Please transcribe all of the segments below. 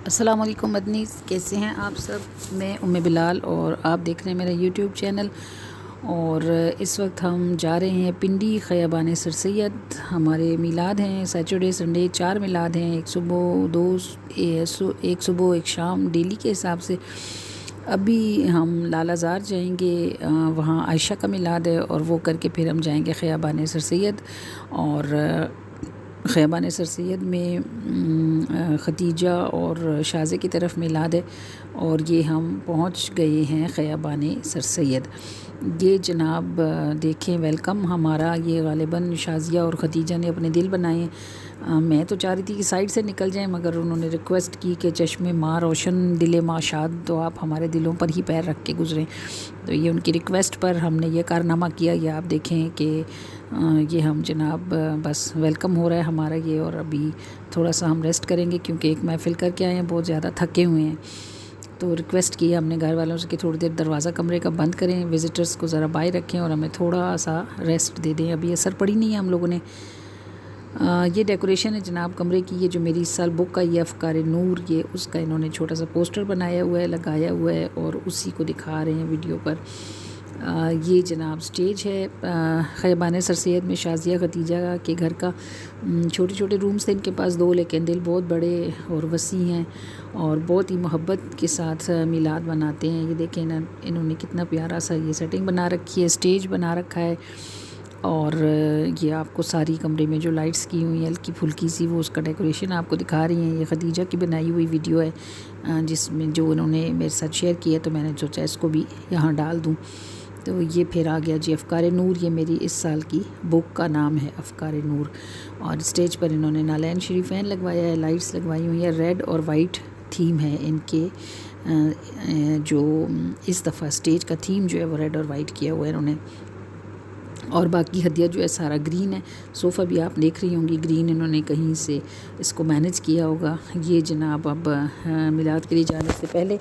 السلام علیکم مدنی، کیسے ہیں آپ سب؟ میں بلال اور آپ دیکھ رہے ہیں میرا یوٹیوب چینل۔ اور اس وقت ہم جا رہے ہیں پنڈی خیابان سر سید۔ ہمارے میلاد ہیں، سیٹرڈے سنڈے 4 میلاد ہیں، ایک صبح ایک شام ڈیلی کے حساب سے۔ ابھی ہم لال آزار جائیں گے، وہاں عائشہ کا میلاد ہے، اور وہ کر کے پھر ہم جائیں گے خیابان سر سید۔ اور خیابان سر سید میں ختیجہ اور شازے کی طرف میلاد ہے، اور یہ ہم پہنچ گئے ہیں خیابان سر سید۔ یہ جناب دیکھیں ویلکم ہمارا، یہ غالباً شازیہ اور ختیجہ نے اپنے دل بنائے ہیں۔ میں تو چاہ رہی تھی کہ سائڈ سے نکل جائیں، مگر انہوں نے ریکویسٹ کی کہ چشم ماں روشن دل ماں شاد، تو آپ ہمارے دلوں پر ہی پیر رکھ کے گزریں۔ تو یہ ان کی ریکویسٹ پر ہم نے یہ کارنامہ کیا۔ یہ آپ دیکھیں کہ یہ ہم جناب بس ویلکم ہو رہا ہے ہمارا یہ، اور ابھی تھوڑا سا ہم ریسٹ کریں گے کیونکہ ایک محفل کر کے آئے ہیں، بہت زیادہ تھکے ہوئے ہیں۔ تو ریکویسٹ کی ہم نے گھر والوں سے کہ تھوڑی دیر دروازہ کمرے کا بند کریں، وزٹرز کو ذرا باہر رکھیں اور ہمیں تھوڑا سا ریسٹ دے دیں۔ ابھی اثر پڑی نہیں ہے ہم لوگوں نے۔ یہ ڈیکوریشن ہے جناب کمرے کی، یہ جو میری اس سال بک کا یہ افکار نور، یہ اس کا انہوں نے چھوٹا سا پوسٹر بنایا ہوا ہے، لگایا ہوا ہے، اور اسی کو دکھا رہے ہیں ویڈیو پر۔ یہ جناب سٹیج ہے خیابان سر سید میں شازیہ ختیجہ کے گھر کا۔ چھوٹے چھوٹے رومز تھے ان کے پاس 2، لیکن دل بہت بڑے اور وسیع ہیں، اور بہت ہی محبت کے ساتھ میلاد مناتے ہیں۔ یہ دیکھیں نا، انہوں نے کتنا پیارا سا یہ سیٹنگ بنا رکھی ہے، اسٹیج بنا رکھا ہے، اور یہ آپ کو ساری کمرے میں جو لائٹس کی ہوئی ہیں ہلکی پھلکی سی، وہ اس کا ڈیکوریشن آپ کو دکھا رہی ہیں۔ یہ ختیجہ کی بنائی ہوئی ویڈیو ہے، جس میں جو انہوں نے میرے ساتھ شیئر کیا، تو میں نے سوچا اس کو بھی یہاں ڈال دوں۔ تو یہ پھر آ گیا جی افکار نور، یہ میری اس سال کی بک کا نام ہے افکار نور۔ اور اسٹیج پر انہوں نے نالین شریفین لگوایا ہے، لائٹس لگوائی ہوئی ہیں، ریڈ اور وائٹ تھیم ہے ان کے۔ جو اس دفعہ اسٹیج کا تھیم جو ہے وہ ریڈ اور وائٹ کیا ہوا ہے انہوں نے، اور باقی ہدیہ جو ہے سارا گرین ہے۔ صوفہ بھی آپ دیکھ رہی ہوں گی گرین، انہوں نے کہیں سے اس کو مینج کیا ہوگا۔ یہ جناب اب میلاد کے لیے جانے سے پہلے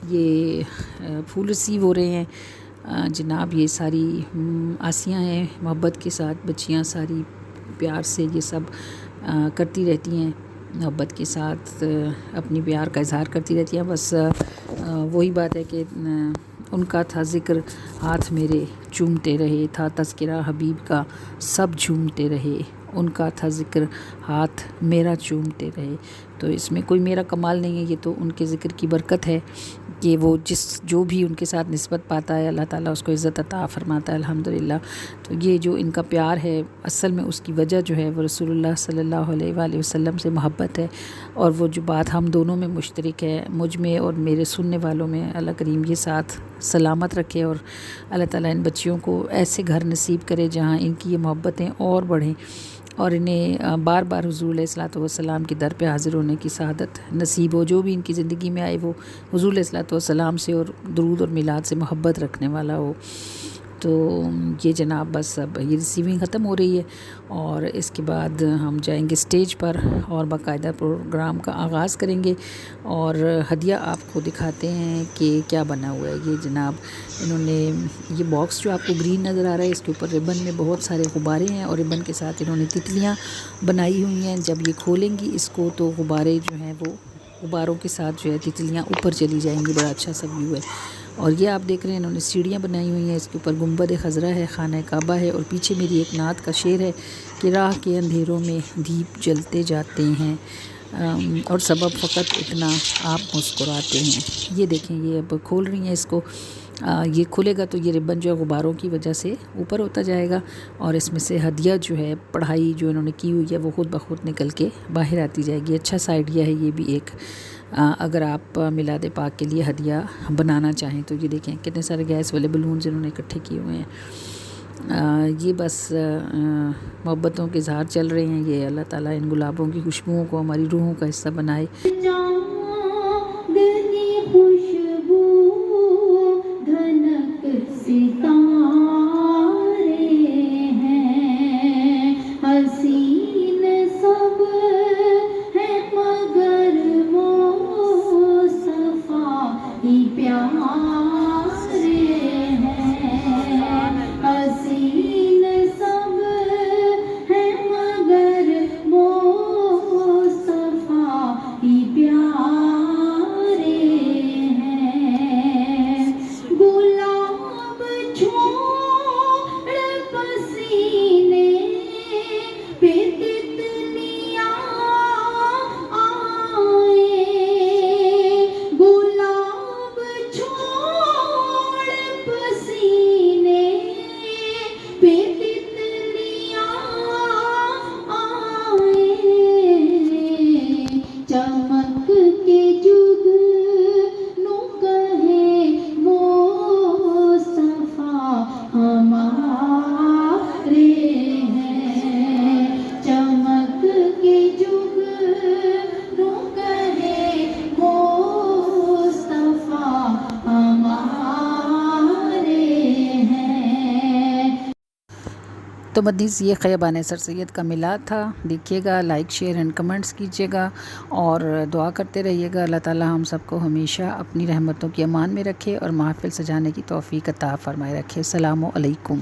یہ پھول ریسیو ہو رہے ہیں جناب۔ یہ ساری آسیاں ہیں، محبت کے ساتھ بچیاں ساری پیار سے یہ سب کرتی رہتی ہیں، محبت کے ساتھ اپنی پیار کا اظہار کرتی رہتی ہیں۔ بس وہی بات ہے کہ ان کا تھا ذکر ہاتھ میرے چومتے رہے، تھا تذکرہ حبیب کا سب جھومتے رہے، ان کا تھا ذکر ہاتھ میرا چومتے رہے۔ تو اس میں کوئی میرا کمال نہیں ہے، یہ تو ان کے ذکر کی برکت ہے کہ وہ جو بھی ان کے ساتھ نسبت پاتا ہے، اللہ تعالیٰ اس کو عزت عطا فرماتا ہے الحمدللہ۔ تو یہ جو ان کا پیار ہے، اصل میں اس کی وجہ جو ہے وہ رسول اللہ صلی اللہ علیہ وآلہ وسلم سے محبت ہے، اور وہ جو بات ہم دونوں میں مشترک ہے، مجھ میں اور میرے سننے والوں میں، اللہ کریم یہ ساتھ سلامت رکھے، اور اللہ تعالیٰ ان بچیوں کو ایسے گھر نصیب کرے جہاں ان کی یہ محبتیں اور بڑھیں، اور انہیں بار بار حضور علیہ الصلوۃ والسلام کی در پہ حاضر ہونے کی سعادت نصیب ہو۔ جو بھی ان کی زندگی میں آئے وہ حضور علیہ الصلوۃ والسلام سے اور درود اور میلاد سے محبت رکھنے والا ہو۔ تو یہ جناب بس اب یہ ریسیونگ ختم ہو رہی ہے، اور اس کے بعد ہم جائیں گے اسٹیج پر اور باقاعدہ پروگرام کا آغاز کریں گے۔ اور ہدیہ آپ کو دکھاتے ہیں کہ کیا بنا ہوا ہے۔ یہ جناب انہوں نے یہ باکس جو آپ کو گرین نظر آ رہا ہے، اس کے اوپر ربن میں بہت سارے غبارے ہیں، اور ربن کے ساتھ انہوں نے تتلیاں بنائی ہوئی ہیں۔ جب یہ کھولیں گی اس کو تو غبارے جو ہیں وہ غباروں کے ساتھ جو ہے تتلیاں اوپر چلی جائیں گی۔ بڑا اچھا سا ویو ہے۔ اور یہ آپ دیکھ رہے ہیں انہوں نے سیڑھیاں بنائی ہوئی ہیں، اس کے اوپر گنبد خضرا ہے، خانہ کعبہ ہے، اور پیچھے میری ایک نعت کا شعر ہے کہ راہ کے اندھیروں میں دیپ جلتے جاتے ہیں، اور سبب فقط اتنا آپ مسکراتے ہیں۔ یہ دیکھیں، یہ اب کھول رہی ہیں اس کو۔ یہ کھلے گا تو یہ ربن جو ہے غباروں کی وجہ سے اوپر ہوتا جائے گا، اور اس میں سے ہدیہ جو ہے پڑھائی جو انہوں نے کی ہوئی ہے وہ خود بخود نکل کے باہر آتی جائے گی۔ اچھا سا آئیڈیا ہے یہ بھی ایک، اگر آپ میلاد پاک کے لیے ہدیہ بنانا چاہیں تو۔ یہ دیکھیں کتنے سارے گیس والے بلونز انہوں نے اکٹھے کیے ہوئے ہیں۔ یہ بس محبتوں کے اظہار چل رہے ہیں۔ یہ اللہ تعالیٰ ان گلابوں کی خوشبوؤں کو ہماری روحوں کا حصہ بنائے۔ تو مدنیز یہ خیابان سر سید کا میلاد تھا. دیکھیے گا، لائک شیئر اینڈ کمنٹس کیجیے گا اور دعا کرتے رہیے گا. اللہ تعالی ہم سب کو ہمیشہ اپنی رحمتوں کی امان میں رکھے اور محفل سجانے کی توفیق عطا فرمائے رکھے. السلام علیکم.